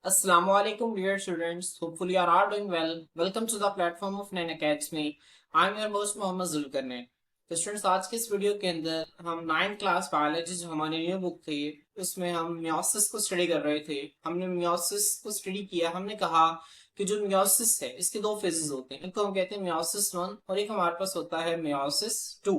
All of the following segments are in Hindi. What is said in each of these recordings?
Assalamualaikum dear students. Hopefully you are all doing well. Welcome to the platform of Nain Academy. I am your host Mohammad Zulqarnain. तो स्टूडेंट्स आज के इस वीडियो के अंदर हम 9th क्लास बायोलॉजी जो हमारी न्यू बुक थी उसमें हम मियोसिस को स्टडी कर रहे थे। हमने मियोसिस को स्टडी किया। हमने कहा कि जो मियोसिस है इसके दो फेजेस होते हैं, इनको हम कहते हैं मियोसिस 1 और एक हमारे पास होता है मियोसिस 2।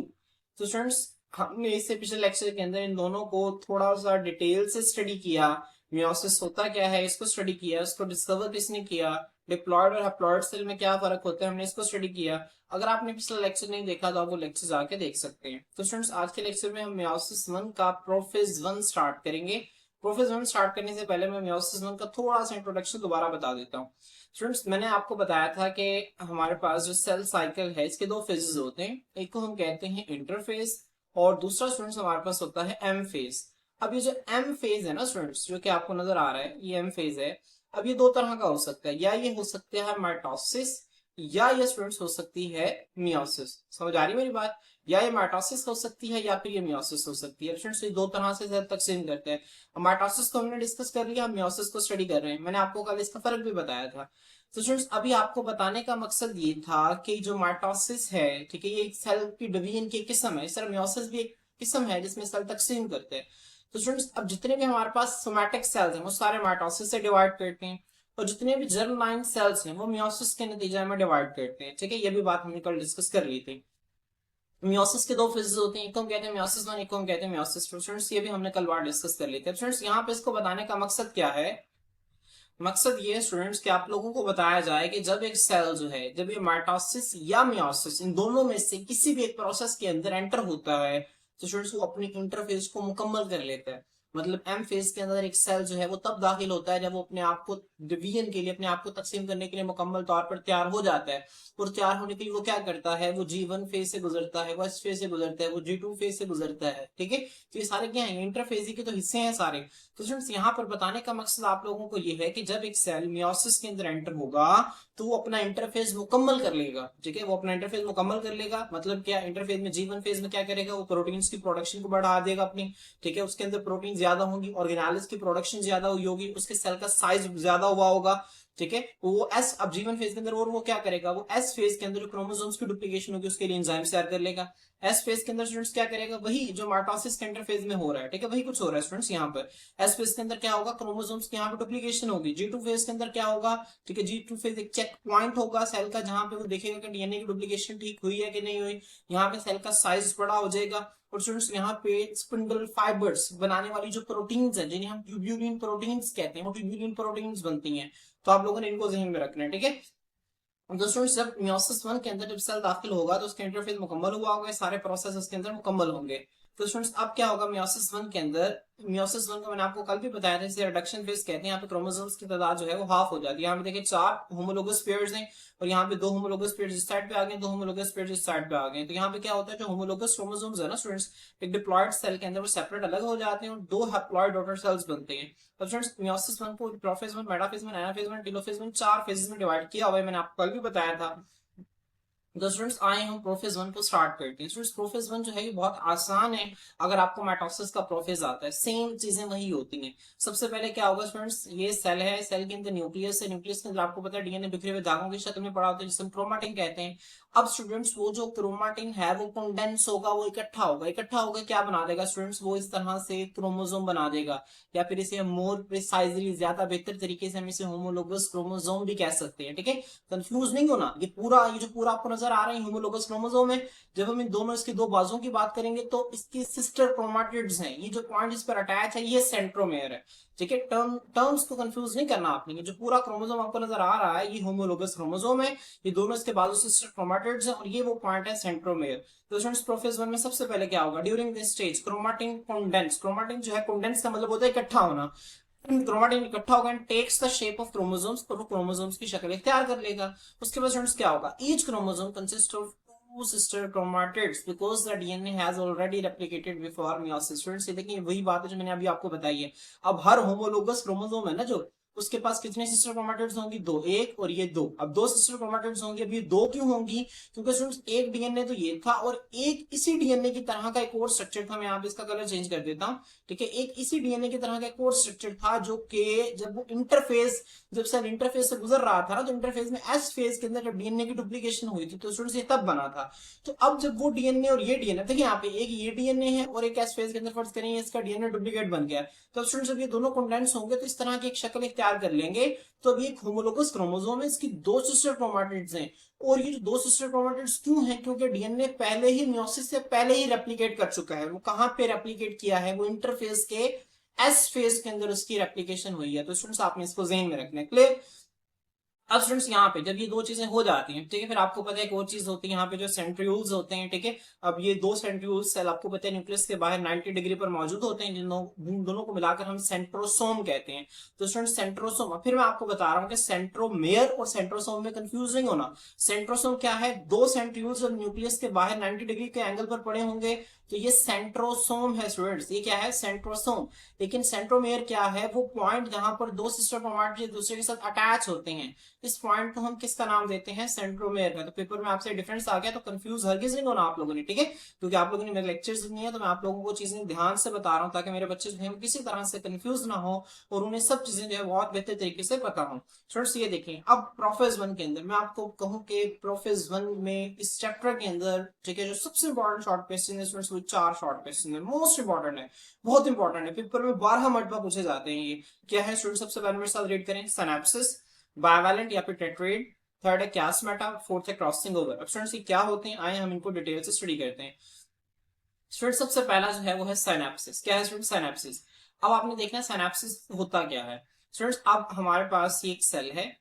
तो स्टूडेंट्स हमने इससे पिछले लेक्चर के अंदर इन दोनों को थोड़ा सा डिटेल से स्टडी किया। मियोसिस होता क्या है इसको स्टडी किया, इसको डिस्कवर किसने किया, डिप्लॉयड और हैप्लॉयड सेल में क्या फर्क होता है हमने इसको स्टडी किया। अगर आपने पिछला लेक्चर नहीं देखा तो आप वो लेक्चर जाके देख सकते हैं। तो स्टूडेंट्स आज के लेक्चर में हम मियोसिस 1 का प्रोफेज 1 स्टार्ट करेंगे। प्रोफेज 1 स्टार्ट करने से पहले मैं मियोसिस 1 का थोड़ा सा इंट्रोडक्शन दोबारा बता देता हूँ। स्टूडेंट्स मैंने आपको बताया था कि हमारे पास जो सेल साइकिल है इसके दो फेजेस होते हैं, एक को हम कहते हैं इंटरफेज और दूसरा स्टूडेंट्स हमारे पास होता है एम फेज। अब ये जो एम फेज है ना स्टूडेंट्स, जो कि आपको नजर आ रहा है ये एम फेज है। अब ये दो तरह का हो सकता है, या ये हो सकता है माइटोसिस या ये स्टूडेंट्स हो सकती है मियोसिस। समझ आ रही मेरी बात? या ये माइटोसिस हो सकती है या फिर ये मियोसिस हो सकती है। स्टूडेंट्स ये दो तरह से तकसीम करते हैं। माइटोसिस को हमने डिस्कस कर लिया, हम मियोसिस को स्टडी कर रहे हैं। मैंने आपको कल इसका फर्क भी बताया था। तो स्टूडेंट्स अभी आपको बताने का मकसद ये था कि जो माइटोसिस है, ठीक है, ये एक सेल की डिवीजन की किस्म है। इस तरह मियोसिस भी एक किस्म है जिसमें सेल तकसीम करते हैं। तो स्टूडेंट्स अब जितने भी हमारे पास सोमैटिक सेल्स हैं वो सारे माइटोसिस से डिवाइड करते हैं और जितने भी जर्मलाइन सेल्स हैं वो मियोसिस के नतीजे में डिवाइड करते हैं। ठीक है, ये भी बात हमने कल डिस्कस कर ली थी। मियोसिस के दो फेजेस होते हैं, एक को हम कहते हैं मियोसिस 1, एक को हम कहते हैं मियोसिस 2। स्टूडेंट्स ये भी हमने कल बार डिस्कस कर ली थी। स्टूडेंट्स यहाँ पे इसको बताने का मकसद क्या है? मकसद ये है स्टूडेंट्स कि आप लोगों को बताया जाए कि जब एक सेल जो है, जब ये माइटोसिस या मियोसिस इन दोनों में से किसी भी एक प्रोसेस के अंदर एंटर होता है तो स्टूडेंट्स वो अपनी इंटरफेस को मुकम्मल कर लेता है। मतलब एम फेज के अंदर एक सेल जो है वो तब दाखिल होता है जब वो अपने आप को डिवीजन के लिए, अपने आप को तकसीम करने के लिए मुकम्मल तौर पर तैयार हो जाता है। और तैयार होने के लिए वो क्या करता है, वो G1 फेज से गुजरता है, वो एस फेज से गुजरता है, वो G2 फेज से गुजरता है। ठीक है, तो ये सारे क्या है, इंटरफेज के तो हिस्से हैं सारे। तो स्टूडेंट्स यहाँ पर बताने का मकसद आप लोगों को ये है कि जब एक सेल मियोसिस के अंदर एंटर होगा तो वो अपना इंटरफेस मुकम्मल कर लेगा। ठीक है, वो अपना इंटरफेस मुकम्मल कर लेगा। मतलब क्या, इंटरफेस में G1 फेज में क्या करेगा, वो प्रोटीन्स की प्रोडक्शन को बढ़ा देगा अपनी। ठीक है, उसके अंदर प्रोटीन ज्यादा होंगी, ऑर्गेनालिस की प्रोडक्शन ज्यादा हुई होगी, उसके सेल का साइज ज्यादा हुआ होगा। ठीक है, वो एस अब G1 फेज के अंदर, और वो क्या करेगा, वो एस फेज के अंदर जो क्रोमोसोम्स की डुप्लीकेशन होगी उसके लिए एंजाइम तैयार कर लेगा। एस फेज के अंदर स्टूडेंट्स क्या करेगा, वही जो माइटोसिस के इंटरफेज में हो रहा है। ठीक है, वही कुछ हो रहा है स्टूडेंट्स यहाँ पर। एस फेज के अंदर क्या होगा, क्रोमोसोम्स की यहाँ पे डुप्लीकेशन होगी। G2 फेज के अंदर क्या होगा, ठीक है, G2 फेज एक चेक पॉइंट होगा सेल का, जहां पे वो देखेगा कि डीएनए की डुप्लीकेशन ठीक हुई है कि नहीं हुई। यहाँ पे सेल का साइज बड़ा हो जाएगा। और स्टूडेंट्स यहाँ पे स्पिंडल फाइबर्स बनाने वाली जो प्रोटीन्स है, जिन्हें हम ट्यूब्यूलिन प्रोटीन्स कहते हैं, वो ट्यूब्यूलिन प्रोटीन्स बनती हैं। तो आप लोगों ने इनको जहन में रखना है। ठीक है, दोस्तों जब मियोसिस 1 के अंदर जब सेल दाखिल होगा तो उसका इंटरफेस मुकम्मल हुआ होगा, सारे प्रोसेस उसके अंदर मुकम्मल होंगे। तो स्टूडेंट्स अब क्या होगा मियोसिस 1 के अंदर, मियोसिस 1 का मैंने आपको कल भी बताया था, इसे रिडक्शन फेज कहते हैं। यहाँ पे क्रोमोसोम्स की तादाद जो है वो हाफ हो जाती है। यहाँ पे देखिए 4 होमोलोगस पेयर्स हैं और यहाँ पे 2 होमोलोगस पेयर्स इस साइड पे आ गए, 2 होमोलोगस पेयर्स इस साइड पे आ गए। तो यहाँ पे क्या होता है, जो होमोलोगस क्रोमोसोम्स है ना स्टूडेंट्स, एक डिप्लॉयड सेल के अंदर वो सेपरेट अलग हो जाते हैं और 2 हैप्लॉयड डॉटर सेल्स बनते हैं। तो फ्रेंड्स मियोसिस 1 को prophase 1, metaphase 1, anaphase 1, telophase 1 4 phases में डिवाइड किया हुआ है। मैंने आपको कल भी बताया था। तो स्टूडेंट्स आए हम प्रोफेज 1 को स्टार्ट करते हैं। स्टूडेंट्स प्रोफेज 1 जो है ये बहुत आसान है। अगर आपको माइटोसिस का प्रोफेज आता है, सेम चीजें वही होती हैं। सबसे पहले क्या होगा स्टूडेंट्स, ये सेल है, सेल के अंदर न्यूक्लियस है, न्यूक्लियस के अंदर आपको पता है डीएनए बिखरे हुए धागों की शक्ल में पड़ा होता है जिसे हम क्रोमाटिन कहते हैं। अब स्टूडेंट्स वो जो क्रोमाटिन है वो कंडेंस होगा, वो इकट्ठा होगा। इकट्ठा होकर क्या बना देगा स्टूडेंट्स, वो इस तरह से क्रोमोसोम बना देगा, या फिर इसे मोर प्रिसाइजली, ज्यादा बेहतर तरीके से हम इसे होमोलोगस क्रोमोसोम भी कह सकते हैं। ठीक है, कंफ्यूज नहीं होना। ये जो पूरा आपको नजर आ रहा है होमोलोगस क्रोमोसोम है। जब हम इन दोनों, इसके दो बाजुओं की बात करेंगे तो इसकी सिस्टर क्रोमाटिड्स हैं। ये जो पॉइंट इस पर अटैच है ये सेंट्रोमेयर है। ठीक है, टर्म्स को कंफ्यूज नहीं करना आपने। ये जो पूरा क्रोमोसोम आपको नजर आ रहा है ये होमोलोगस क्रोमोसोम है। ये दोनों इसके बाजू सिस्टर क्रोमाटिड्स हैं और ये वो पॉइंट है सेंट्रोमेयर। तो स्टूडेंट्स प्रोफेज 1 में सबसे पहले क्या होगा, during this stage chromatin condense, chromatin जो है कंडेंस का मतलब होता है इकट्ठा होना। क्रोमाटिन इकट्ठा होगा and takes the shape of chromosomes, तो वो क्रोमोसोम्स की शक्ल इख्तियार कर लेगा। उसके बाद स्टूडेंट्स क्या होगा, each chromosome consist of two sister chromatids because the DNA has already replicated before meiosis. Students ये देखिए वही बात है जो मैंने अभी आपको बताई है। अब हर होमोलोगस क्रोमोसोम है ना, जो उसके पास कितने सिस्टर क्रोमेटिड्स होंगी? दो, एक और ये दो। अब दो सिस्टर क्रोमेटिड्स होंगी। अब ये दो क्यों होंगी? क्योंकि स्टूडेंट्स एक डीएनए तो ये था और एक इसी डीएनए की तरह का एक और स्ट्रक्चर था। मैं यहाँ पे इसका कलर चेंज कर देता हूँ, ठीक है। एक इसी डीएनए की तरह का एक और स्ट्रक्चर था जो कि जब वो इंटरफेस, जब सेल इंटरफेस से गुजर रहा था ना, तो इंटरफेस में एस फेज के अंदर जब डीएनए की डुप्लीकेशन हुई थी तो स्टूडेंट्स ये तब बना था। तो अब जब वो डीएनए और ये डीएनए, देखिए यहाँ पे एक ये डीएनए है और एक एस फेज के अंदर फर्ज करेंगे इसका डीएनए डुप्लीकेट बन गया। तो स्टूडेंट्स जब ये दोनों कंडेंस होंगे तो इस तरह की एक शक्ल इख्तियार कर लेंगे। तो अब ये होमोलोगस क्रोमोसोम है, इसकी दो सिस्टर क्रोमैटिड्स हैं। और ये जो दो सिस्टर क्रोमैटिड्स क्यों हैं? क्योंकि डीएनए पहले ही मियोसिस से पहले ही रेप्लिकेट कर चुका है। वो कहां पे रेप्लिकेट किया है? वो इंटरफेस के एस फेज के अंदर उसकी रेप्लिकेशन हुई है। तो स्टूडेंट्स आपने इसको ज़हन में रखना है। क्लियर? अब स्टूडेंट्स यहाँ पे जब ये दो चीजें हो जाती हैं, ठीक है, फिर आपको पता है एक और चीज होती है यहाँ पे जो सेंट्रियोल्स होते हैं, ठीक है। अब ये दो सेंट्रियोल्स सेल आपको पता है न्यूक्लियस के बाहर 90 डिग्री पर मौजूद होते हैं, जिन दोनों को मिलाकर हम सेंट्रोसोम कहते हैं। तो स्टूडेंट सेंट्रोसोम, फिर मैं आपको बता रहा हूँ कि सेंट्रोमेयर और सेंट्रोसोम में कंफ्यूज नहीं होना। सेंट्रोसोम क्या है? दो सेंट्रियोल्स जब न्यूक्लियस के बाहर 90 डिग्री के एंगल पर पड़े होंगे तो ये सेंट्रोसोम है स्टूडेंट्स। ये क्या है? सेंट्रोसोम। लेकिन सेंट्रोमेयर क्या है? वो पॉइंट जहां पर दो सिस्टर क्रोमैटिड एक दूसरे के साथ अटैच होते हैं, इस पॉइंट को हम किसका नाम देते हैं? सेंट्रोमेयर का। तो पेपर में आपसे डिफरेंस आ गया तो कंफ्यूज हरगिज नहीं होना आप लोगों ने, ठीक है। क्योंकि आप लोगों ने मेरे लेक्चर्स सुनी है तो मैं आप लोगों को चीजें ध्यान से बता रहा हूँ ताकि मेरे बच्चे जो है किसी तरह से कंफ्यूज ना हो और उन्हें सब चीजें जो है बहुत बेहतर तरीके से पता हो। स्टूडेंट्स ये देखें, अब प्रोफेज वन के अंदर मैं आपको कहूँ कि प्रोफेज वन में इस चैप्टर के अंदर, ठीक है, जो सबसे इंपॉर्टेंट शॉर्ट क्वेश्चन है स्टूडेंट्स, वो चार शॉर्ट क्वेश्चन है, मोस्ट इंपॉर्टेंट है, बहुत इंपॉर्टेंट है, पेपर में 12 मरतबा पूछे जाते हैं। ये क्या है स्टूडेंट? सबसे पहले मेरे साथ रीड करें, सिनेप्सिस, बायवैलेंट या फिर टेट्राइड, थर्ड है कैस्मेटा, फोर्थ है क्रॉसिंग ओवर। अब स्टूडेंट्स ये क्या होते हैं, आए हम इनको डिटेल से स्टडी करते हैं। स्टूडेंट सबसे पहला जो है वो है सिनेप्सिस। क्या है स्टूडेंट? सिनेप्सिस। अब आपने देखना सिनेप्सिस होता क्या है। स्टूडेंट्स अब हमारे पास ये एक सेल है,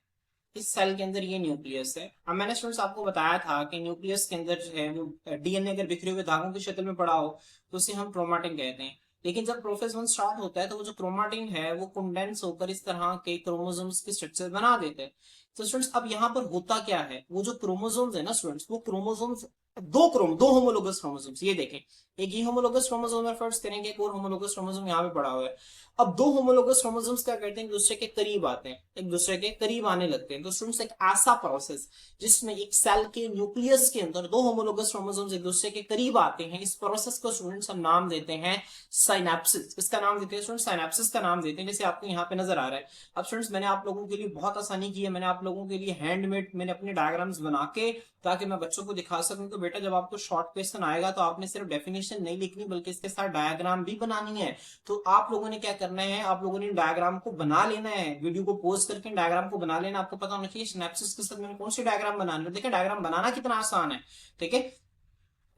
इस सेल के अंदर ये न्यूक्लियस है। अब मैंने स्टूडेंट्स आपको बताया था कि न्यूक्लियस के अंदर जो है वो डीएनए अगर बिखरे हुए धागों की शक्ल में पड़ा हो तो उसे हम क्रोमैटिन कहते हैं। लेकिन जब प्रोफेज वन स्टार्ट होता है तो वो जो क्रोमैटिन है वो कंडेंस होकर इस तरह के क्रोमोसोम्स की स्ट्रक्चर बना देते हैं। तो स्टूडेंट्स अब यहाँ पर होता क्या है, वो जो क्रोमोसोम्स है ना स्टूडेंट्स, वो क्रोमोसोम्स दो होमोलोगस क्रोमोसोम्स, ये देखें, एक ये होमोलोगस क्रोमोसोम है फर्स्ट करेंगे, एक और होमोलोगस क्रोमोसोम यहाँ पे पड़ा हुआ है। अब दो होमोलोगस क्रोमोसोम्स क्या करते हैं? एक दूसरे के करीब आते हैं, एक दूसरे के करीब आने लगते हैं। तो स्टूडेंट्स एक ऐसा प्रोसेस जिसमें एक सेल के न्यूक्लियस के अंदर दो होमोलोगस क्रोमोसोम्स एक दूसरे के करीब आते हैं, इस प्रोसेस को स्टूडेंट्स हम नाम देते हैं साइनेप्सिस। इसका नाम देते हैं स्टूडेंट्स, साइनेप्सिस का नाम देते हैं, जैसे आपको यहाँ पे नजर आ रहा है। अब स्टूडेंट्स मैंने आप लोगों के लिए बहुत आसानी की है, मैंने आप लोगों के लिए हैंडमेड मैंने अपने डायग्राम्स बना के ताकि मैं बच्चों को दिखा सकूं। तो बेटा जब आपको शॉर्ट क्वेश्चन आएगा तो आपने सिर्फ डेफिनेशन नहीं लिखनी बल्कि इसके साथ डायग्राम भी बनानी है। तो आप लोगों ने क्या करना है, आप लोगों ने डायग्राम को बना लेना है, वीडियो को पॉज करके डायग्राम को बना लेना। आपको पता होना चाहिए सिनेप्सिस के साथ मैंने कौन सी डायग्राम बनानी है। देखिए डायग्राम बनाना कितना आसान है, ठीक है।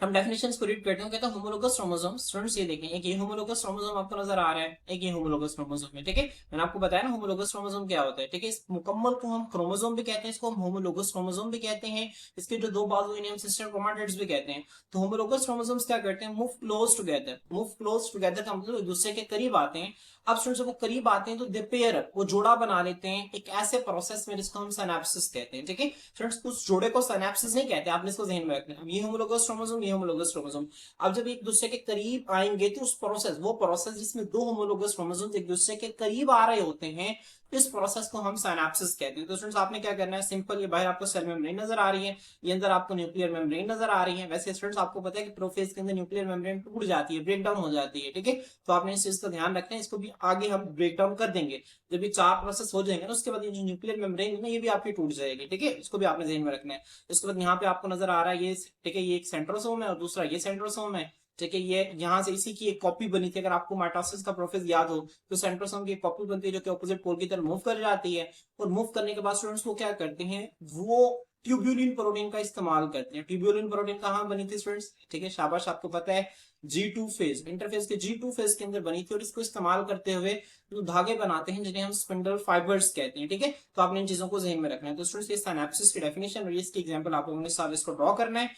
हम डेफिनेशंस को रीड करते हैं। कहता है होमोलोगस क्रोमोसोम। स्टूडेंट्स ये देखें, एक ये होमोलोगस क्रोमोसोम आपको नजर आ रहा है, एक ये होमोलोगस क्रोमोसोम है, ठीक है। मैंने आपको बताया ना होमोलोगस क्रोमोसोम क्या होता है, ठीक है। इस मुकम्मल को हम क्रोमोसोम भी कहते हैं, इसको हम होमोलोगस क्रोमोसोम भी कहते हैं। इसके जो दो बाजू इन्हें हम सिस्टर क्रोमैटिड्स भी कहते हैं। तो होमोलोगस क्रोमोसोम्स क्या करते हैं? Move close together. Move close together का मतलब एक दूसरे के करीब आते हैं। अब स्टूडेंट्स वो करीब आते हैं तो दे पेयर अप, वो जोड़ा बना लेते हैं एक ऐसे प्रोसेस में जिसको हम सिनेप्सिस कहते हैं, ठीक है। स्टूडेंट्स उस जोड़े को सिनेप्सिस नहीं कहते, आपने इसको ध्यान में रखना है। अब ये होमोलोगस क्रोमोसोम, ये होमोलोगस क्रोमोसोम अब जब एक दूसरे के करीब आएंगे तो उस प्रोसेस, वो प्रोसेस जिसमें दो होमोलोगस क्रोमोसोम्स एक दूसरे के करीब आ रहे होते हैं, इस प्रोसेस को हम सिनेप्सिस कहते हैं। तो स्टूडेंट्स आपने क्या करना है, सिंपल, ये बाहर आपको सेल मेम्ब्रेन नजर आ रही है, ये अंदर आपको न्यूक्लियर मेम्ब्रेन नजर आ रही है। वैसे स्टूडेंट्स आपको पता है कि प्रोफेज के अंदर न्यूक्लियर मेम्ब्रेन टूट जाती है, ब्रेक डाउन हो जाती है, ठीक है। तो आपने इस चीज का ध्यान रखना है, इसको भी आगे हम ब्रेक डाउन कर देंगे। जब ये चार प्रोसेस हो जाएंगे ना उसके बाद ये जो न्यूक्लियर मेम्ब्रेन है ना ये भी आपकी टूट जाएगी, ठीक है। इसको भी आपने ध्यान में रखना है। इसके बाद यहाँ पे आपको नजर आ रहा है ये, ठीक है, ये एक सेंट्रोसोम है और दूसरा ये सेंट्रोसोम है, ठीक है। ये यहाँ से इसी की एक कॉपी बनी थी, अगर आपको माइटोसिस का प्रोसेस याद हो तो सेंट्रोसोम की एक कॉपी बनती है जो कि ऑपोजिट पोल की तरफ मूव कर जाती है। और मूव करने के बाद स्टूडेंट्स वो क्या करते हैं, वो ट्यूब्यूलिन प्रोटीन का इस्तेमाल करते हैं। ट्यूब्यूलिन प्रोटीन कहाँ बनी थी स्टूडेंट्स, ठीक है, शाबाश, आपको पता है G2 फेज, इंटरफेस के G2 फेज के अंदर बनी थी। और इसको इस्तेमाल करते हुए जो धागे बनाते हैं जिन्हें हम स्पिंडल फाइबर्स कहते हैं, ठीक है। तो आपने इन चीजों को ज़हन में रखना है। तो स्टूडेंट्स ये सिनेप्सिस की डेफिनेशन और इसकी एग्जांपल आप लोगों ने साथ इसको ड्रॉ करना है।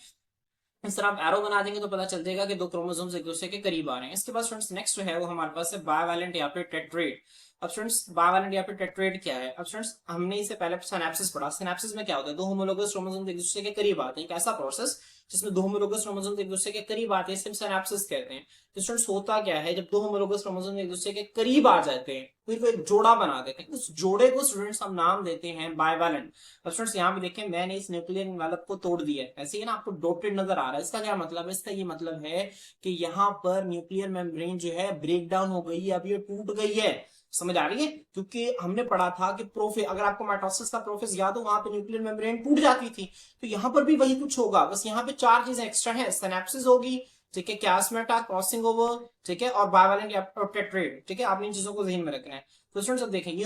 इस तरह आप एरो बना देंगे तो पता चल जाएगा कि दो क्रोमोसोम्स एक दूसरे के करीब आ रहे हैं। इसके बाद स्टूडेंट्स नेक्स्ट जो है वो हमारे पास है बायवैलेंट या फिर टेट्रेट। अब स्टूडेंट्स बाइवेलेंट या फिर टेट्राएड क्या है? अब स्टूडेंट्स हमने इसे पहले सिनेप्सिस पढ़ा। सिनेप्सिस में क्या होता है? दो होमोलोगस क्रोमोसोम एक दूसरे के करीब आते हैं। एक ऐसा प्रोसेस जिसमें दो होमोलोगस क्रोमोसोम एक दूसरे के करीब आते हैं, इसे हम सिनेप्सिस कहते हैं। तो स्टूडेंट्स होता क्या है, जब दो होमोलोगस क्रोमोसोम एक दूसरे के करीब आ जाते हैं फिर वो एक जोड़ा बना देते हैं, उस जोड़े को स्टूडेंट्स हम नाम देते हैं बाइवेलेंट। अब स्टूडेंट्स यहाँ पे देखें, मैंने इस न्यूक्लियर एनवेलप को तोड़ दिया है, ऐसे ही ना आपको डॉटेड नजर आ रहा है। इसका क्या मतलब है? इसका ये मतलब है कि यहाँ पर न्यूक्लियर मेम्ब्रेन जो है ब्रेक डाउन हो गई है, अब ये टूट गई है। समझ आ रही है? क्योंकि हमने पढ़ा था कि प्रोफेज, अगर आपको माइटोसिस का प्रोफेज याद हो, वहां पे न्यूक्लियर मेम्ब्रेन टूट जाती थी। तो यहाँ पर भी वही कुछ होगा, बस यहाँ पे चार चीजें एक्स्ट्रा है। सिनेप्सिस होगी, ठीक है, क्लास्मेटा, क्रॉसिंग ओवर, ठीक है, और बाइवेलेंट या टेट्राएड, ठीक है। आपने इन चीजों को ध्यान में रखना है। तो स्टूडेंट्स अब देखें, ये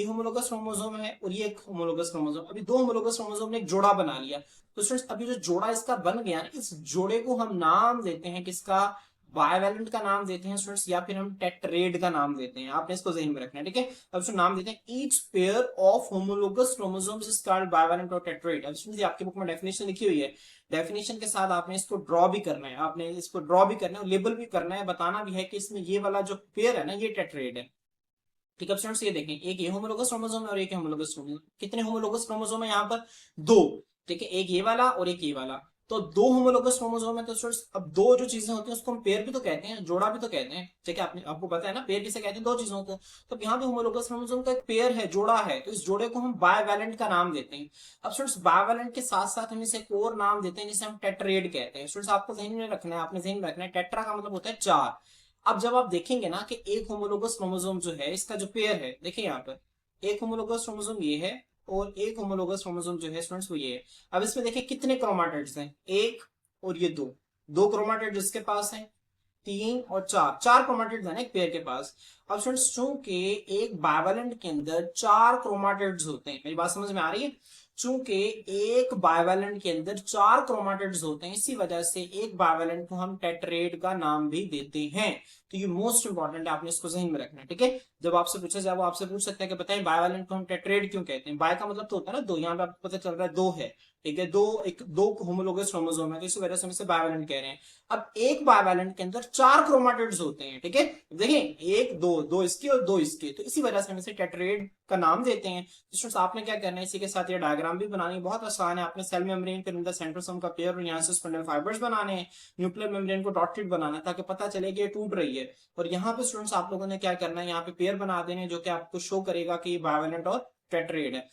होमोलोगस क्रोमोसोम है और ये एक होमोलोगस क्रोमोसोम। अभी दो होमोलोगस क्रोमोसोम ने एक जोड़ा बना लिया। तो स्टूडेंट्स अभी जो जोड़ा इसका बन गया ना, इस जोड़े को हम नाम देते हैं किसका? बाइवेलेंट का नाम देते हैं स्टूडेंट्स, या फिर हम टेट्राएड का नाम देते हैं। आपने इसको ज़हन में रखना है, ठीक है। अब इसको नाम देते हैं each pair of homologous chromosomes is called bivalent और टेट्राएड। अब स्टूडेंट्स आपकी बुक में डेफिनेशन लिखी हुई है, डेफिनेशन के साथ आपने इसको ड्रॉ भी करना है, आपने इसको ड्रॉ भी करना है, लेबल भी करना है, बताना भी है कि इसमें ये वाला जो पेयर है ना, ये टेट्राएड है। ठीक है स्टूडेंट्स, ये देखें, एक ये होमोलोगस क्रोमोसोम है और एक होमोलोगस क्रोमोसोम। कितने होमोलोगस क्रोमोसोम है यहाँ पर? दो। ठीक है, एक ये वाला और एक ये वाला। तो दो होमोलोगस क्रोमोसोम है। तो स्टूडेंट्स अब दो जो चीजें होती हैं उसको हम पेयर भी तो कहते हैं, जोड़ा भी तो कहते हैं, ठीक है। आपको पता है ना पेयर किसे कहते हैं? दो चीजों को। तो यहाँ पे होमोलोगस क्रोमोसोम का एक पेयर है, जोड़ा है, तो इस जोड़े को हम बाइवेलेंट का नाम देते हैं। अब स्टूडेंट्स बाइवेलेंट के साथ साथ हम इसे एक और नाम देते हैं जिसे हम टेट्राएड कहते हैं। स्टूडेंट्स आपको ध्यान में रखना है, आपने ध्यान में रखना है, टेट्रा का मतलब होता है चार। अब जब आप देखेंगे ना कि एक होमोलोगस क्रोमोसोम जो है, इसका जो पेयर है, देखिए यहाँ पर एक होमोलोगस क्रोमोसोम ये है और एक होमोलोगस क्रोमोसोम जो है स्टूडेंट्स वो ये है। अब इसमें देखिए कितने क्रोमाटिड्स हैं? एक और ये दो, दो क्रोमाटिड्स इसके पास हैं, तीन और चार, चार क्रोमाटिड्स है ना एक पेयर के पास। अब स्टूडेंट्स चूंकि एक बाइवेलेंट के अंदर चार क्रोमाटिड्स होते हैं, मेरी बात समझ में आ रही है? चूंकि एक बाइवेलेंट के अंदर चार क्रोमाटिड्स होते हैं, इसी वजह से एक बाइवेलेंट को हम टेट्राएड का नाम भी देते हैं। तो ये मोस्ट इंपॉर्टेंट है, आपने इसको ज़हन में रखना है, ठीक है। जब आपसे पूछा जाए, वो आपसे पूछ सकते हैं कि बताएं बाइवेलेंट को हम टेट्राएड क्यों कहते हैं? बाय का मतलब तो होता है ना दो, यहाँ पे आपको पता चल रहा है दो है, ठीक है, दो होमोलोगस क्रोमोसोम है, तो इसी वजह से हम इसे बाइवेलेंट कह रहे हैं। अब एक बाइवेलेंट के अंदर चार क्रोमाटिड्स होते हैं, ठीक है। देखिए एक दो, दो इसके और दो इसके, तो इसी वजह से हम इसे टेट्राएड का नाम देते हैं। स्टूडेंट्स आपने क्या करना है, इसी के साथ ये डायग्राम भी बनानी बहुत आसान है। आपने सेल मेम्ब्रेन के अंदर सेंट्रोसोम का पेयर और यहाँ से स्पिंडल फाइबर्स बनाने हैं, न्यूक्लियर मेम्ब्रेन को डॉटेड बनाना है ताकि पता चले कि ये टूट रही है। और यहाँ पे स्टूडेंट्स आप लोगों ने क्या करना है, यहाँ पे पेयर बना देने जो कि आपको शो करेगा कि ये बाइवेलेंट और टेट्राएड है।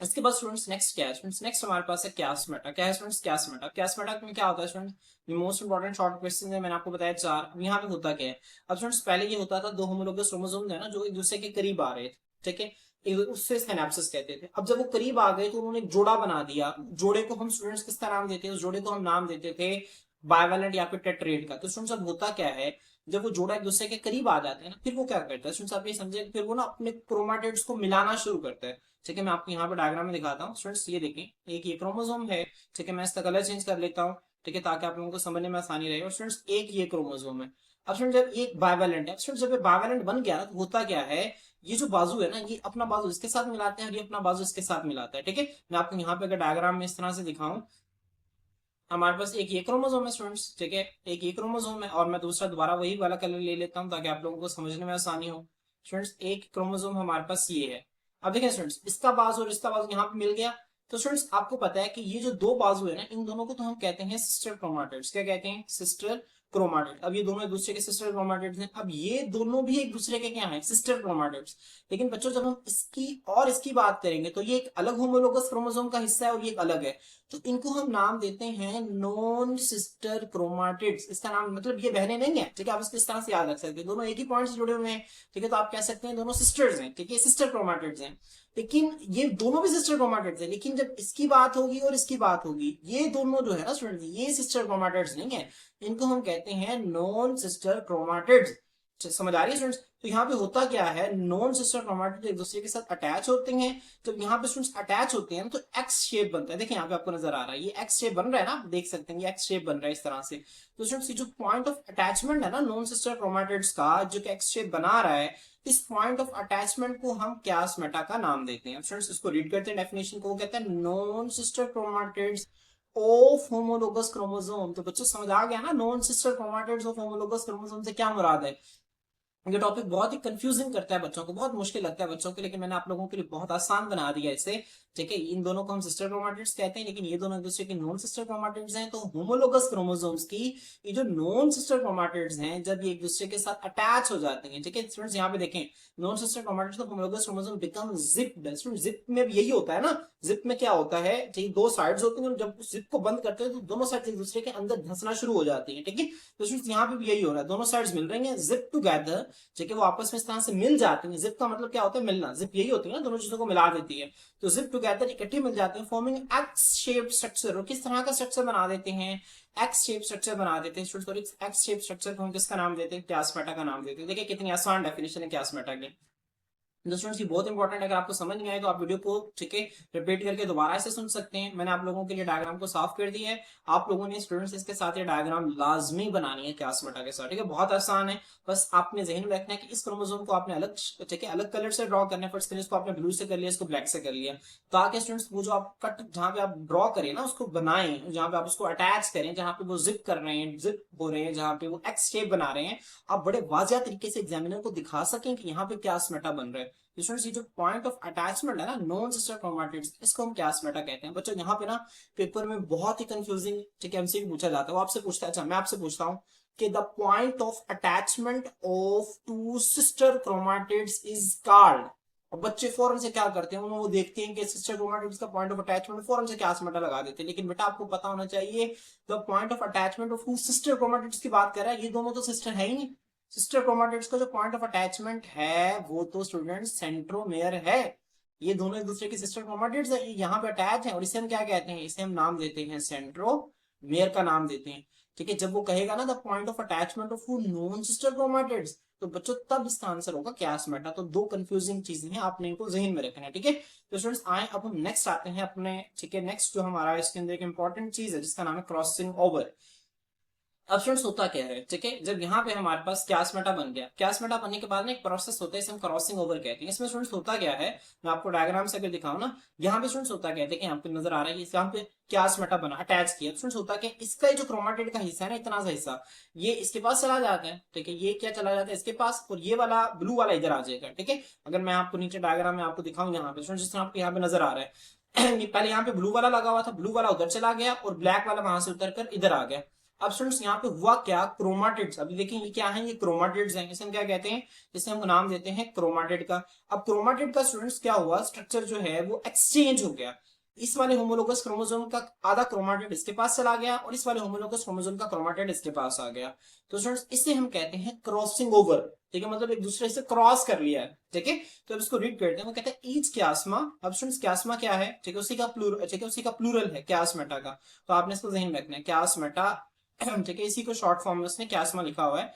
इसके बाद स्टूडेंट्स नेक्स्ट क्या है? स्टूडेंट्स नेक्स्ट हमारे पास है क्लास्मेटा। क्या है स्टूडेंट्स? क्लास्मेटा। क्लास्मेटा में क्या होता है स्टूडेंट्स? ये मोस्ट इंपॉर्टेंट शॉर्ट क्वेश्चन है, मैंने आपको बताया चार। अब यहाँ पे होता क्या है? अब स्टूडेंट्स पहले ये होता था, दो होमोलोगस क्रोमोसोम है ना जो एक दूसरे के करीब आ रहे थे, ठीक है, उससे सिनेप्सिस कहते थे। अब जब वो करीब आ गए तो उन्होंने एक जोड़ा बना दिया। जोड़े को हम स्टूडेंट्स किसका नाम देते हैं? उस जोड़े को हम नाम देते थे बाइवेलेंट या फिर टेट्राएड का। तो स्टूडेंट्स अब होता क्या है, जब वो जोड़ा एक दूसरे के करीब आ जाते हैं ना, फिर वो क्या करता है स्टूडेंट्स, आप ये समझे, फिर वो ना अपने क्रोमाटिड्स को मिलाना शुरू करता है। ठीक है, मैं आपको यहाँ पे डायग्राम में दिखाता हूँ स्टूडेंट्स, ये देखें, एक ये क्रोमोसोम है, ठीक है, मैं इसका कलर चेंज कर लेता हूँ, ठीक है, ताकि आप लोगों को समझने में आसानी रहे। और स्टूडेंट्स एक ये क्रोमोसोम है। अब स्टूडेंट जब एक बाइवेलेंट है, स्टूडेंट जब ये बाइवेलेंट बन गया ना, तो होता क्या है, ये जो बाजू है ना, ये अपना बाजू इसके साथ मिलाते हैं और ये अपना बाजू इसके साथ मिलाता है, ठीक है। मैं आपको यहाँ पे अगर डायग्राम में इस तरह से दिखाऊं, हमारे पास एक ये क्रोमोसोम है स्टूडेंट्स, ठीक है, एक ये क्रोमोसोम है, और मैं दूसरा दोबारा वही वाला कलर ले लेता हूँ ताकि आप लोगों को समझने में आसानी हो। स्टूडेंट्स एक क्रोमोसोम हमारे पास ये है। अब देखिए स्टूडेंट्स, इसका बाजू और इसका बाजू यहाँ पे मिल गया। तो स्टूडेंट्स आपको पता है कि ये जो दो बाजू है ना, इन दोनों को तो हम कहते हैं सिस्टर क्रोमाटिड्स। क्या कहते हैं? Sister chromatid. अब ये दोनों एक दूसरे के सिस्टर क्रोमाटिड्स हैं। अब ये दोनों भी एक दूसरे के क्या हैं? Sister chromatids. लेकिन बच्चों जब हम इसकी और इसकी बात करेंगे तो ये एक अलग होमोलोगस क्रोमोसोम का हिस्सा है और ये एक अलग है। तो इनको हम नाम देते हैं नॉन सिस्टर क्रोमाटिड्स। इसका नाम मतलब ये बहनें नहीं है, ठीक है, आप इसको इस तरह से याद रख सकते हैं, दोनों एक ही पॉइंट से जुड़े हुए हैं, ठीक है। तो आप कह सकते हैं दोनों सिस्टर्स हैं, ठीक है, सिस्टर क्रोमाटिड्स हैं। लेकिन ये दोनों भी सिस्टर क्रोमाटिड्स हैं, लेकिन जब इसकी बात होगी और इसकी बात होगी, ये दोनों जो है ना स्टूडेंट, ये सिस्टर क्रोमाटिड्स नहीं है, इनको हम कहते हैं नॉन सिस्टर क्रोमाटिड्स। समझ आ रही है स्टूडेंट्स? तो यहाँ पे होता क्या है, नॉन सिस्टर क्रोमाटिड एक दूसरे के साथ अटैच होते हैं। जब यहाँ पे स्टूडेंट्स अटैच होते हैं तो एक्स शेप बनता है। देखिए यहाँ पे आपको नजर आ रहा है, ये एक्स शेप बन रहा है ना, आप देख सकते हैं ये एक्स शेप बन रहा है इस तरह से। तो स्टूडेंट्स ये जो पॉइंट ऑफ अटैचमेंट है ना नॉन सिस्टर क्रोमाटिड्स का, जो कि एक्स शेप बना रहा है, इस पॉइंट ऑफ अटैचमेंट को हम क्लास्मेटा का नाम देते हैं। स्टूडेंट्स इसको रीड करते हैं, डेफिनेशन को कहते हैं non sister chromatids of homologous chromosome. तो बच्चों समझ आ गया ना, non sister chromatids of homologous chromosome से क्या मुराद है? ये टॉपिक बहुत ही कंफ्यूजिंग करता है बच्चों को, बहुत मुश्किल लगता है बच्चों को, लेकिन मैंने आप लोगों के लिए बहुत आसान बना दिया इसे। ठीक है, इन दोनों को हम सिस्टर क्रोमाटिड्स कहते हैं, लेकिन ये दोनों एक दूसरे के नॉन सिस्टर क्रोमाटिड्स हैं। तो होमोलोगस क्रोमोसोम्स की ये जो नॉन सिस्टर क्रोमाटिड्स हैं, जब ये एक दूसरे के साथ अटैच हो जाते हैं, ठीक है स्टूडेंट्स, यहाँ पे देखें नॉन सिस्टर क्रोमाटिड्स, तो homologous chromosome become zipped. Zip में भी यही होता है ना, जिप में क्या होता है, ठीक, दो साइड्स होती हैं, जब जिप को बंद करते हैं तो दोनों साइड एक दूसरे के अंदर धंसना शुरू हो जाती है। ठीक है, तो स्टूडेंट्स यहाँ पे भी यही हो रहा है, दोनों साइड्स मिल रही हैं जिप टुगेदर, ठीक है, वो आपस में इस तरह से मिल जाती हैं। जिप का मतलब क्या होता है, मिलना। जिप यही होती है ना, दोनों चीजों को मिला देती है। तो जिप टुगेदर इकट्ठे मिल जाते हैं, फॉर्मिंग एक्स शेप स्ट्रक्चर। और किस तरह का स्ट्रक्चर बना देते हैं, एक्स शेप स्ट्रक्चर बना देते हैं। सॉरी, एक्स शेप स्ट्रक्चर को हम किसका नाम देते हैं, क्लास्मेटा का नाम देते हैं। देखिए कितनी आसान डेफिनेशन है क्लास्मेटा की। स्टूडेंट्स, ये बहुत इंपॉर्टेंट है, अगर आपको समझ नहीं आए तो आप वीडियो को, ठीक है, रिपीट करके दोबारा से सुन सकते हैं। मैंने आप लोगों के लिए डायग्राम को साफ कर दिया है, आप लोगों ने स्टूडेंट्स इसके साथ ये डायग्राम लाजमी बनानी है क्लास्मेटा के साथ। ठीक है, बहुत आसान है, बस आपने जहन में रखना है कि इस क्रोमोसोम को आपने अलग, ठीक है, अलग कलर से ड्रॉ करना है। फर्स्ट इसको आपने ब्लू से कर लिया, इसको ब्लैक से कर लिया, ताकि स्टूडेंट्स वो जो आप कट जहां पे आप ड्रॉ करें ना, उसको बनाएं, जहां पे आप उसको अटैच करें, जहां पे वो जिप कर रहे हैं, जिप हो रहे हैं, जहां पे वो एक्स शेप बना रहे हैं, आप बड़े वाजिया तरीके से एग्जामिनर को दिखा सकें कि यहाँ पे क्लास्मेटा बन रहा है। स्टूडेंट्स, ये जो पॉइंट ऑफ अटैचमेंट है ना नॉन सिस्टर क्रोमाटिड्स, इसको हम क्लास्मेटा कहते हैं। बच्चों यहाँ पे ना पेपर में बहुत ही कंफ्यूजिंग, ठीक है, एमसीक्यू पूछा जाता है, वो आपसे पूछता है। अच्छा, मैं आपसे पूछता हूँ कि the point of attachment of two sister chromatids is called. और बच्चे फौरन से क्या करते हैं, वो देखते हैं कि सिस्टर क्रोमाटिड्स का पॉइंट ऑफ अटैचमेंट, फौरन से क्लास्मेटा लगा देते हैं। लेकिन बेटा आपको पता होना चाहिए, the point of attachment of two sister chromatids की बात कर रहा है, ये दोनों तो सिस्टर है ही नहीं। सिस्टर क्रोमाटिड्स का जो पॉइंट ऑफ अटैचमेंट है वो तो स्टूडेंट सेंट्रोमेयर है। ये दोनों एक दूसरे के सिस्टर क्रोमाटिड्स है, ये यहाँ पे अटैच है, और इसे हम क्या कहते हैं, इसे हम नाम देते हैं सेंट्रोमेयर का नाम देते हैं। ठीक है, जब वो कहेगा ना the point of attachment of non sister chromatids, तो बच्चों तब इसका आंसर होगा क्लास्मेटा। तो दो कंफ्यूजिंग चीजें हैं, आपने इनको जहन में रखना है। ठीक है, तो स्टूडेंट्स आए अब हम नेक्स्ट आते हैं अपने, ठीक है, नेक्स्ट जो हमारा इसके अंदर एक इंपॉर्टेंट चीज है जिसका नाम है क्रॉसिंग ओवर। अब स्टूडेंट्स होता क्या है, ठीक है, जब यहाँ पे हमारे पास क्लास्मेटा बन गया, क्लास्मेटा बनने के बाद ना एक प्रोसेस होता है, इसे हम क्रॉसिंग ओवर कहते हैं। इसमें स्टूडेंट्स होता क्या है, मैं आपको डायग्राम से अगर दिखाऊं ना, यहाँ पे स्टूडेंट्स होता क्या है, देखिए यहाँ पे नजर आ रहा है, यहाँ पे क्लास्मेटा बना, अटैच किया। स्टूडेंट्स होता क्या है, इसका जो क्रोमाटिड का हिस्सा है ना, इतना सा हिस्सा, ये इसके पास चला जाता है। ठीक है, ये क्या चला जाता है इसके पास, और ये वाला ब्लू वाला इधर आ जाएगा। ठीक है, अगर मैं आपको नीचे डायग्राम में आपको दिखाऊं, यहाँ पे स्टूडेंट्स जिस तरह आपको यहाँ पे नजर आ रहा है, पहले यहाँ पे ब्लू वाला लगा हुआ था, ब्लू वाला उधर चला गया, और ब्लैक वाला वहां से उतर कर इधर आ गया। अब स्टूडेंट्स यहाँ पे हुआ क्या, क्रोमाटिड्स, अभी देखिए ये क्या है, ये क्रोमाटिड्स हैं, इसे हम क्या कहते हैं, इसे हम नाम देते हैं क्रोमाटिड का। अब क्रोमाटिड का स्टूडेंट्स क्या हुआ, स्ट्रक्चर जो है वो एक्सचेंज हो गया। इस वाले होमोलोगस क्रोमोसोम का आधा क्रोमाटिड इसके पास चला गया, और इस वाले होमोलोगस क्रोमोसोम का क्रोमाटिड इसके पास आ गया। तो स्टूडेंट्स इसे हम कहते हैं क्रॉसिंग ओवर। ठीक है, मतलब एक दूसरे से क्रॉस कर लिया है। ठीक है, तो अब इसको रीड करते हैं, वो कहते हैं ईच क्यास्मा। अब स्टूडेंट्स क्यास्मा क्या है, ठीक है, उसी का प्लूरल, ठीक है, उसी का प्लूरल है क्यास्मेटा का। तो आपने इसको ज़हन में रखना है, क्यास्मेटा, ठीक है, इसी को शॉर्ट फॉर्म में उसने क्यास्मा लिखा हुआ है।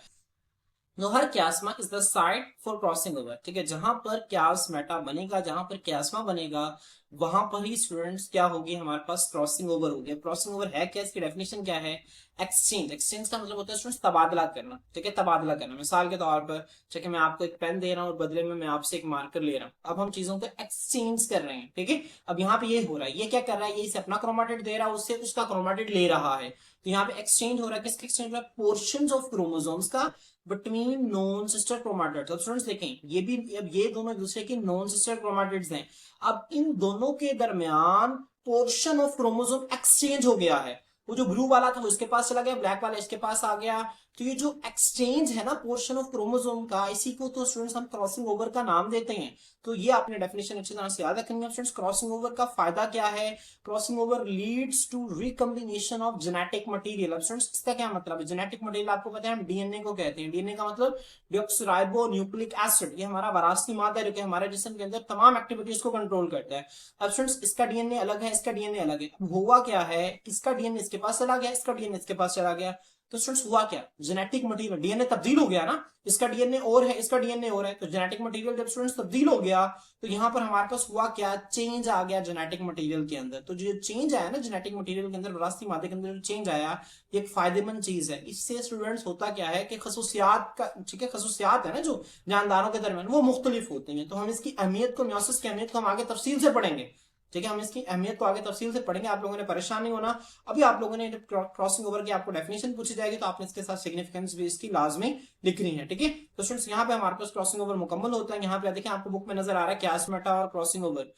तो हर क्यास्मा is the site for crossing over. ठीक है, जहां पर क्यास्मेटा बनेगा, जहां पर क्यास्मा बनेगा, वहां पर ही स्टूडेंट्स क्या होगी, हमारे पास क्रॉसिंग ओवर हो गया। क्रॉसिंग ओवर है क्या, इसकी डेफिनेशन क्या है, एक्सचेंज। एक्सचेंज का मतलब होता है स्टूडेंट्स तबादला करना। ठीक है, तबादला करना, मिसाल के तौर पर, ठीक है, मैं आपको एक पेन दे रहा हूँ और बदले में मैं आपसे एक मार्कर ले रहा हूँ, अब हम चीजों को एक्सचेंज कर रहे हैं। ठीक है, अब यहाँ पे ये हो रहा है, ये क्या कर रहा है, ये इसे अपना क्रोमाटिड दे रहा है, उससे उसका क्रोमाटिड ले रहा है। तो यहाँ पे एक्सचेंज हो रहा है, किसका एक्सचेंज हो रहा है, पोर्शंस ऑफ क्रोमोसोम्स का बिटवीन नॉन सिस्टर क्रोमाटिड्स। अब स्टूडेंट्स देखें, ये भी, अब ये दोनों एक दूसरे के नॉन सिस्टर क्रोमाटिड्स हैं। अब इन दोनों के दरमियान पोर्शन ऑफ क्रोमोसोम एक्सचेंज हो गया है। वो जो ब्लू वाला था वो इसके पास चला गया, ब्लैक वाला इसके पास आ गया। तो ये जो एक्सचेंज है ना पोर्शन ऑफ क्रोमोसोम का, इसी को तो स्टूडेंट्स हम क्रॉसिंग ओवर का नाम देते हैं। तो ये आपने डेफिनेशन अच्छी तरह से याद रखनी है स्टूडेंट्स। क्रॉसिंग ओवर का फायदा क्या है, crossing over leads to recombination of genetic material. अब स्टूडेंट्स इसका क्या मतलब है, जेनेटिक मटेरियल आपको पता है हम डीएनए को कहते हैं। डीएनए का मतलब डिऑक्सराइबो न्यूक्लिक एसिड, ये हमारा वरासती मादा है जो कि हमारे जिस्म के अंदर तमाम एक्टिविटीज को कंट्रोल करता है। अब स्टूडेंट्स इसका डीएनए अलग है, इसका डीएनए अलग है। अब हुआ क्या है, इसका डीएनए इसके पास चला गया, इसका डीएनए इसके पास चला गया। तो स्टूडेंट्स हुआ क्या, जेनेटिक मटेरियल, डीएनए तब्दील हो गया ना, इसका डीएनए और है, इसका डीएनए और है। तो जेनेटिक मटेरियल जब स्टूडेंट्स तब्दील हो गया, तो यहाँ पर हमारे पास हुआ क्या, चेंज आ गया जेनेटिक मटेरियल के अंदर। तो जो चेंज आया ना जेनेटिक मटेरियल के अंदर, विरासती मादे के अंदर जो चेंज आया, ये एक फायदेमंद चीज है। इससे स्टूडेंट्स होता क्या है कि खसूसियात का, ठीक है, खसूसियात है ना जो जानदारों के दरमियान, वो मुख्तलिफ होती हैं। तो हम इसकी अहमियत को, मियोसिस की अहमियत को हम आगे तफसील से पढ़ेंगे। ठीक है, हम इसकी अहमियत को आगे तफसील से पढ़ेंगे, आप लोगों ने परेशान नहीं होना। अभी आप लोगों ने क्रॉसिंग ओवर की आपको डेफिनेशन पूछी जाएगी तो आपने इसके साथ सिग्निफिकेंस भी इसकी लाजमी लिखनी है। ठीक है, तो स्टूडेंट्स यहाँ पे हमारे पास क्रॉसिंग ओवर मुकम्मल होता है। यहाँ पे देखिए आपको बुक में नजर आ रहा है क्यास मेटा और क्रॉसिंग ओवर।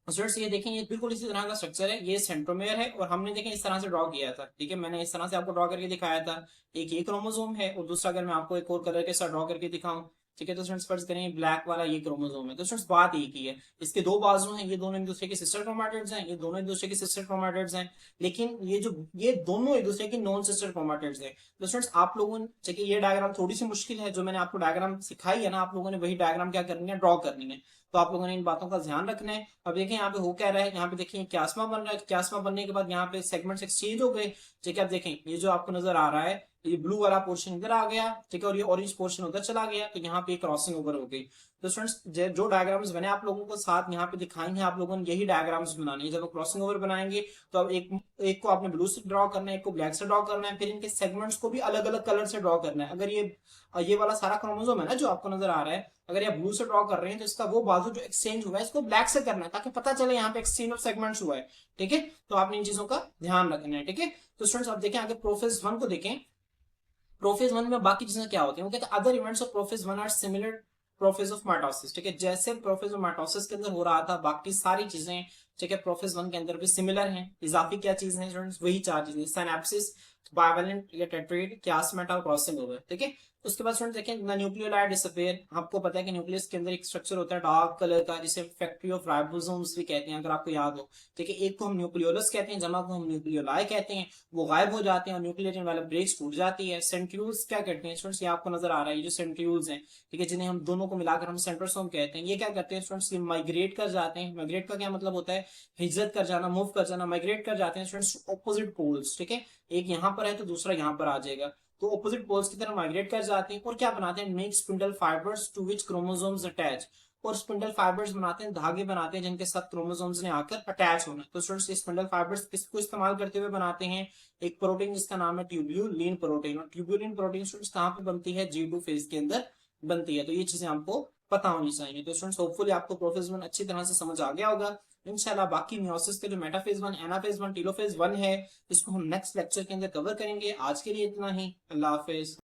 स्टूडेंट्स ये देखें, ये बिल्कुल इसी तरह का स्ट्रक्चर है, ये सेंट्रोमेयर है और हमने देखें इस तरह से ड्रॉ किया था। ठीक है, मैंने इस तरह से आपको ड्रॉ करके दिखाया था। एक ये क्रोमोसोम है और दूसरा अगर मैं आपको एक और कलर के साथ ड्रॉ करके दिखाऊं, ठीक है, तो स्टूडेंट्स फर्ज करें ब्लैक वाला ये क्रोमोसोम है। तो स्टूडेंट्स बात एक ही है, इसके दो बाजू हैं, ये दोनों एक दूसरे के सिस्टर क्रोमैटिड्स हैं, ये दोनों एक दूसरे के सिस्टर क्रोमैटिड्स हैं, लेकिन ये दोनों एक दूसरे के नॉन सिस्टर क्रोमैटिड्स हैं। तो स्टूडेंट्स आप लोगों ने देखिए ये डायग्राम थोड़ी सी मुश्किल है, जो मैंने आपको डायग्राम सिखाई है ना, आप लोगों ने वही डायग्राम क्या करनी है, ड्रॉ करनी है। तो आप लोगों ने इन बातों का ध्यान रखना है। अब देखिए यहाँ पे हो क्या रहा है, यहाँ पे देखिए क्यास्मा बन रहा है, क्यास्मा बनने के बाद यहाँ पे सेगमेंट्स एक्सचेंज हो गए। ठीक है, अब देखें ये जो आपको नजर आ रहा है, ये ब्लू वाला पोर्शन इधर आ गया, ठीक है, और ये ऑरेंज पोर्शन उधर चला गया, तो यहाँ पे क्रॉसिंग ओवर हो गई। तो स्टूडेंट्स जो डायग्राम्स बने आप लोगों को साथ यहाँ पे दिखाएंगे, आप लोगों ने यही डायग्राम्स बनाने हैं। जब क्रॉसिंग ओवर बनाएंगे तो अब एक को आपने ब्लू से ड्रॉ करना है, एक को ब्लैक से ड्रॉ करना है, फिर इनके सेगमेंट्स को भी अलग अलग कलर से ड्रॉ करना है। अगर ये वाला सारा क्रोमोसोम है ना जो आपको नजर आ रहा है, अगर आप ब्लू से ड्रॉ कर रहे हैं तो इसका वो बाजू जो एक्सचेंज हुआ है इसको ब्लैक से करना है, ताकि पता चले यहाँ पे एक्सचेंज ऑफ सेगमेंट्स हुआ है। ठीक है, तो आपने इन चीजों का ध्यान रखना है। ठीक है, तो स्टूडेंट्स आप देखें आगे प्रोफेज 1 को देखें। प्रोफेज 1 में बाकी चीजें क्या होती हैं, वो कहते हैं other events of prophase 1 are similar prophase of mitosis. ठीक है, जैसे प्रोफेज ऑफ माइटोसिस के अंदर हो रहा था, बाकी सारी चीजें ठीक है प्रोफेज 1 के अंदर भी सिमिलर हैं। इजाफी क्या चीज है स्टूडेंट्स, वही चार चीजें, सिनैप्सिस, बाइवेलेंट या टेट्रेड, क्यास्मेटा और क्रॉसिंग ओवर। ठीक है, उसके बाद स्टूडेंट देखें न्यूक्लियोलाइड डिसअपीयर। आपको पता है कि न्यूक्लियस के अंदर एक स्ट्रक्चर होता है डार्क कलर का, जिसे फैक्ट्री ऑफ राइबोसोम्स भी कहते हैं, अगर आपको याद हो। ठीक है, एक को हम न्यूक्लियोलस कहते हैं, जमा को हम न्यूक्लियोलाई कहते हैं। वो गायब हो जाते हैं और न्यूक्लियर वाला ब्रेक्स टूट जाती है। सेंट्रियोल्स क्या करते हैं स्टूडेंट्स, ये आपको नजर आ रहा है, ये जो सेंट्रियोल्स हैं, ठीक है, जिन्हें हम दोनों को मिलाकर हम सेंट्रोसोम कहते हैं, ये क्या करते हैं स्टूडेंट्स, ये माइग्रेट कर जाते हैं। माइग्रेट का क्या मतलब होता है, हिजरत कर जाना, मूव कर जाना, माइग्रेट कर जाते हैं स्टूडेंट्स ऑपोजिट पोल्स। ठीक है, एक यहाँ पर है तो दूसरा यहाँ पर आ जाएगा, तो ऑपोजिट पोल्स की तरफ माइग्रेट कर जाते हैं और क्या बनाते हैं, make spindle fibres to which chromosomes attach. और स्पिंडल फाइबर्स बनाते हैं, धागे बनाते हैं जिनके साथ क्रोमोसोम्स ने आकर अटैच होना। तो स्टूडेंट्स ये स्पिंडल फाइबर्स किसको इस्तेमाल करते हुए बनाते हैं, एक प्रोटीन जिसका नाम है ट्यूब्यूलिन प्रोटीन। और ट्यूब्यूलिन प्रोटीन स्टूडेंट्स कहाँ पे बनती है, G2 फेज के अंदर बनती है। तो ये चीजें आपको पता होनी चाहिए। तो स्टूडेंट्स होपफुली आपको प्रोफेज 1 अच्छी तरह से समझ आ गया होगा। इंशाल्लाह बाकी मियोसिस के जो मेटाफेज 1, एनाफेज 1, टेलोफेज 1 है, इसको हम नेक्स्ट लेक्चर के अंदर कवर करेंगे। आज के लिए इतना ही, अल्लाह हाफिज।